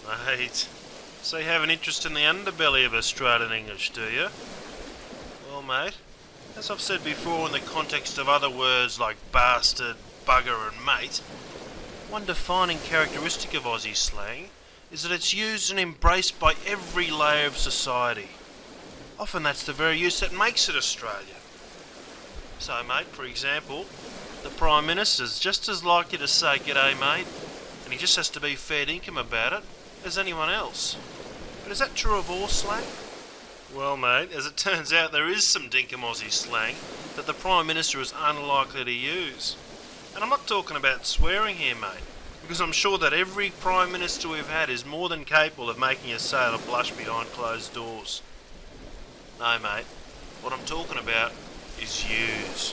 Mate, so you have an interest in the underbelly of Australian English, do you? Well, mate, as I've said before in the context of other words like bastard, bugger and mate, one defining characteristic of Aussie slang is that it's used and embraced by every layer of society. Often that's the very use that makes it Australian. So, mate, for example, the Prime Minister's just as likely to say "G'day, mate," and he just has to be fair dinkum about it, as anyone else. But is that true of all slang? Well, mate, as it turns out, there is some dinkum Aussie slang that the Prime Minister is unlikely to use. And I'm not talking about swearing here, mate, because I'm sure that every Prime Minister we've had is more than capable of making a sailor blush behind closed doors. No, mate, what I'm talking about is use.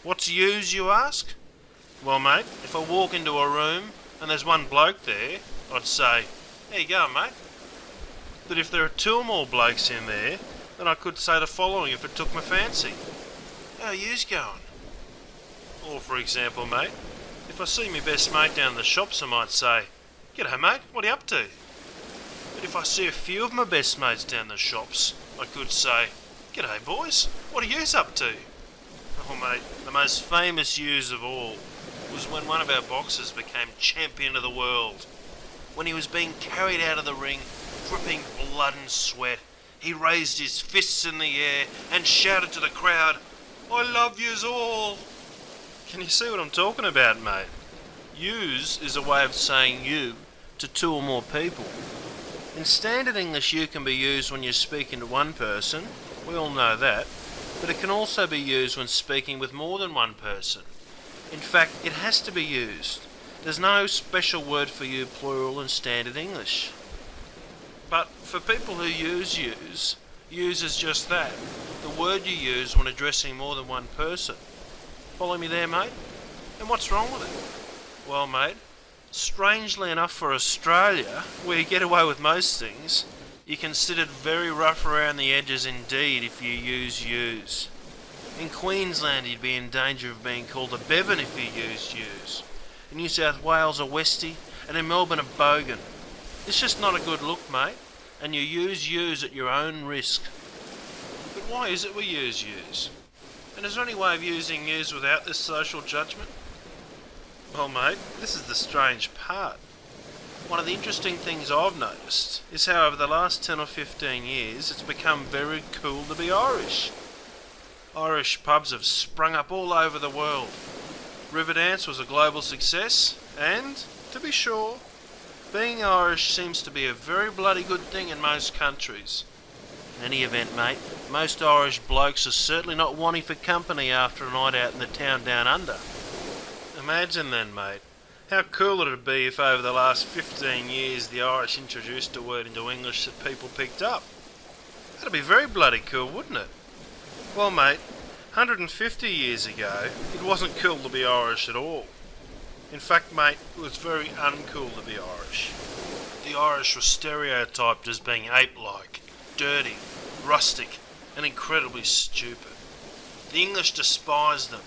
What's use, you ask? Well, mate, if I walk into a room and there's one bloke there, I'd say, "How you going, mate?" But if there are two or more blokes in there, then I could say the following if it took my fancy. "How you's going?" Or, for example, mate, if I see my best mate down the shops, I might say, "G'day, mate, what are you up to?" But if I see a few of my best mates down the shops, I could say, "G'day, boys, what are yous up to?" Oh, mate, the most famous use of all was when one of our boxers became champion of the world. When he was being carried out of the ring, dripping blood and sweat, he raised his fists in the air and shouted to the crowd, "I love yous all." Can you see what I'm talking about, mate? Use is a way of saying you to two or more people. In standard English, you can be used when you're speaking to one person, we all know that, but it can also be used when speaking with more than one person. In fact, it has to be used. There's no special word for you plural in standard English. But for people who use is just that, the word you use when addressing more than one person. Follow me there, mate? And what's wrong with it? Well, mate, strangely enough for Australia, where you get away with most things, you're considered very rough around the edges indeed if you use. In Queensland, you'd be in danger of being called a bevan if you use. In New South Wales, a westie, and in Melbourne, a bogan. It's just not a good look, mate, and you use at your own risk. But why is it we use? And is there any way of using use without this social judgment? Well, mate, this is the strange part. One of the interesting things I've noticed is how over the last 10 or 15 years it's become very cool to be Irish. Irish pubs have sprung up all over the world. Riverdance was a global success, and, to be sure, being Irish seems to be a very bloody good thing in most countries. In any event, mate, most Irish blokes are certainly not wanting for company after a night out in the town down under. Imagine then, mate, how cool it would be if over the last 15 years the Irish introduced a word into English that people picked up. That'd be very bloody cool, wouldn't it? Well, mate, 150 years ago, it wasn't cool to be Irish at all. In fact, mate, it was very uncool to be Irish. The Irish were stereotyped as being ape-like, dirty, rustic, and incredibly stupid. The English despised them,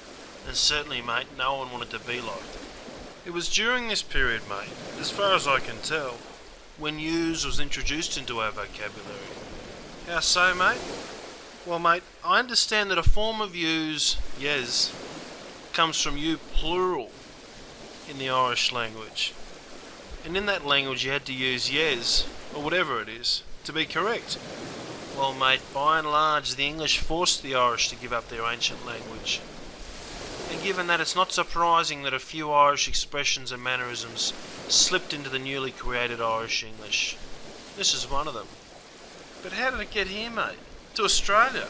and certainly, mate, no one wanted to be like them. It was during this period, mate, as far as I can tell, when use was introduced into our vocabulary. How so, mate? Well, mate, I understand that a form of use, yes, comes from you plural in the Irish language. And in that language you had to use yes, or whatever it is, to be correct. Well, mate, by and large the English forced the Irish to give up their ancient language. And given that, it's not surprising that a few Irish expressions and mannerisms slipped into the newly created Irish English. This is one of them. But how did it get here, mate? To Australia?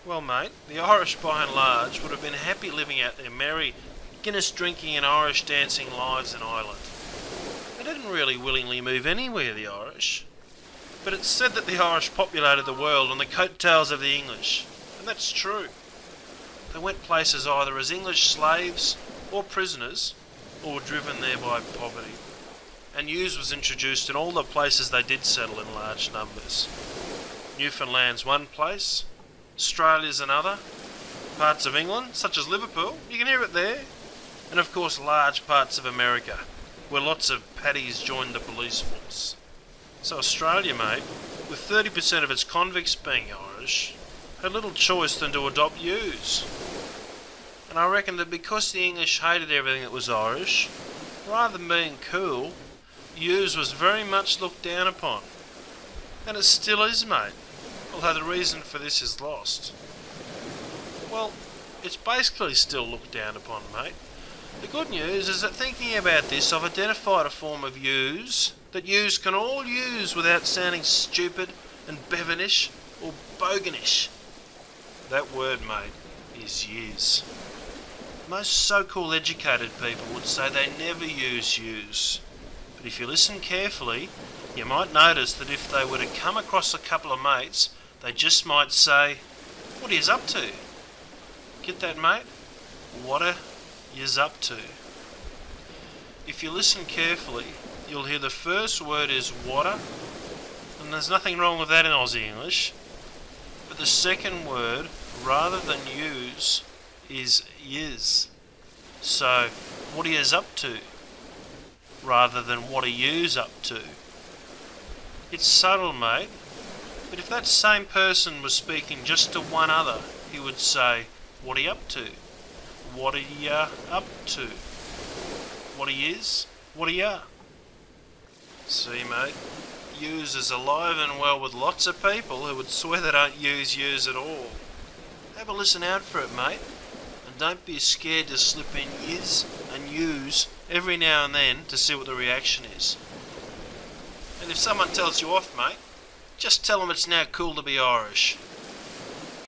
Well, mate, the Irish by and large would have been happy living out their merry, Guinness drinking and Irish dancing lives in Ireland. They didn't really willingly move anywhere, the Irish. But it's said that the Irish populated the world on the coattails of the English, and that's true. They went places either as English slaves or prisoners, or were driven there by poverty. And use was introduced in all the places they did settle in large numbers. Newfoundland's one place, Australia's another, parts of England, such as Liverpool, you can hear it there, and of course large parts of America, where lots of paddies joined the police force. So Australia, mate, with 30% of its convicts being Irish, had little choice than to adopt Youse. And I reckon that because the English hated everything that was Irish, rather than being cool, Youse was very much looked down upon. And it still is, mate, although the reason for this is lost. Well, it's basically still looked down upon, mate. The good news is that thinking about this, I've identified a form of Youse that yous can all use without sounding stupid and bevinish or boganish. That word, mate, is Youse. Most so-called educated people would say they never use Youse. But if you listen carefully, you might notice that if they were to come across a couple of mates, they just might say, "What are yous up to?" Get that, mate? What are yous up to? If you listen carefully, you'll hear the first word is water, and there's nothing wrong with that in Aussie English. But the second word, rather than use, is yous. So, what are yous up to? Rather than what are yous up to? It's subtle, mate, but if that same person was speaking just to one other, he would say, "What are you up to? What are ya up to? What are yous? What are ya?" See, mate, Youse is alive and well with lots of people who would swear they don't use Youse at all. Have a listen out for it, mate, and don't be scared to slip in yis and use every now and then to see what the reaction is. And if someone tells you off, mate, just tell them it's now cool to be Irish.